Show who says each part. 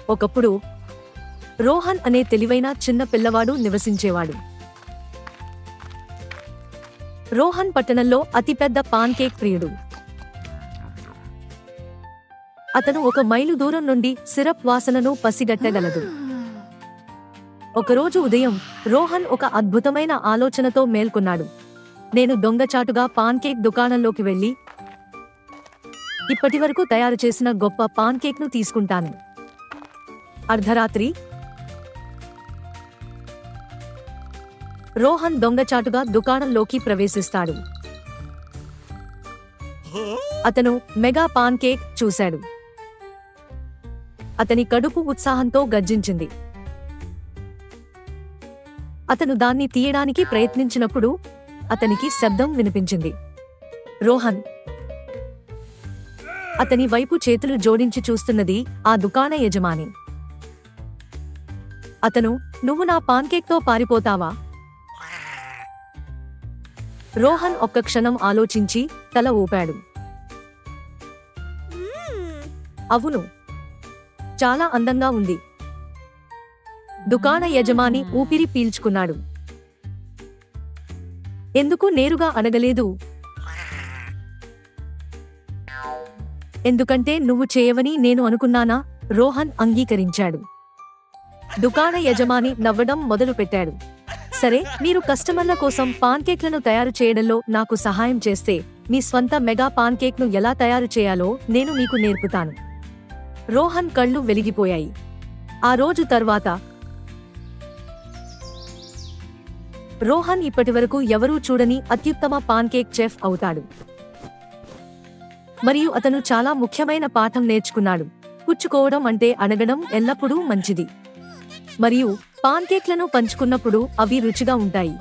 Speaker 1: ఒకప్పుడు రోహన్ అనే తెలివైన చిన్న పిల్లవాడు నివసించేవాడు. రోహన్ పట్టణంలో అతిపెద్ద పాన్ కేక్ ప్రియుడు. అతను 1 మైలు దూరం నుండి సిరప్ వాసనను పసిగట్టగలదు. ఒకరోజు ఉదయం రోహన్ ఒక అద్భుతమైన ఆలోచనతో మేల్కొన్నాడు. నేను దొంగచాటుగా పాన్ కేక్ దుకాణంలోకి వెళ్లి ఇప్పటివరకు తయారు చేసిన గొప్ప పాన్ కేక్ ను తీసుకుంటాను. అర్ధరాత్రి రోహన్ దొంగచాటుగా దుకాణంలోకి ప్రవేశిస్తాడు. అతను మెగా పాన్ కేక్ చూశాడు. అతని కడుపు ఉత్సాహంతో గర్జించింది. అతను దాన్ని తీయడానికి ప్రయత్నించినప్పుడు అతనికి శబ్దం వినిపించింది. రోహన్ అతని వైపు చేతులు జోడించి చూస్తున్నది ఆ దుకాణ యజమాని. అతను, "నువ్వు నా పాన్ కేక్ తో పారిపోతావా?" రోహన్ ఒక్క క్షణం ఆలోచించి తల ఊపాడు. అవును, చాలా అందంగా ఉంది. దుకాణ యజమాని ఊపిరి పీల్చుకున్నాడు. ఎందుకు నేరుగా అడగలేదు? ఎందుకంటే నువ్వు చేయవని నేను అనుకున్నానా? రోహన్ అంగీకరించాడు. దుకాణ యజమాని నవ్వడం మొదలుపెట్టాడు. సరే, మీరు కస్టమర్ల కోసం పాన్ కేక్లను తయారు చేయడంలో నాకు సహాయం చేస్తే మీ స్వంత మెగా పాన్ కేక్ ను ఎలా తయారు చేయాలో నేను మీకు నేర్పుతాను. రోహన్ కళ్ళు వెలిగిపోయాయి. ఆ రోజు తర్వాత రోహన్ ఇప్పటివరకు ఎవరూ చూడని అత్యుత్తమ పాన్ కేక్ చెఫ్ అవుతాడు. మరియు అతను చాలా ముఖ్యమైన పాఠం నేర్చుకున్నాడు. పుచ్చుకోవడం అంటే అడగడం ఎల్లప్పుడూ మంచిది. మరియు పాన్ కేక్లను పంచుకున్నప్పుడు అవి రుచిగా ఉంటాయి.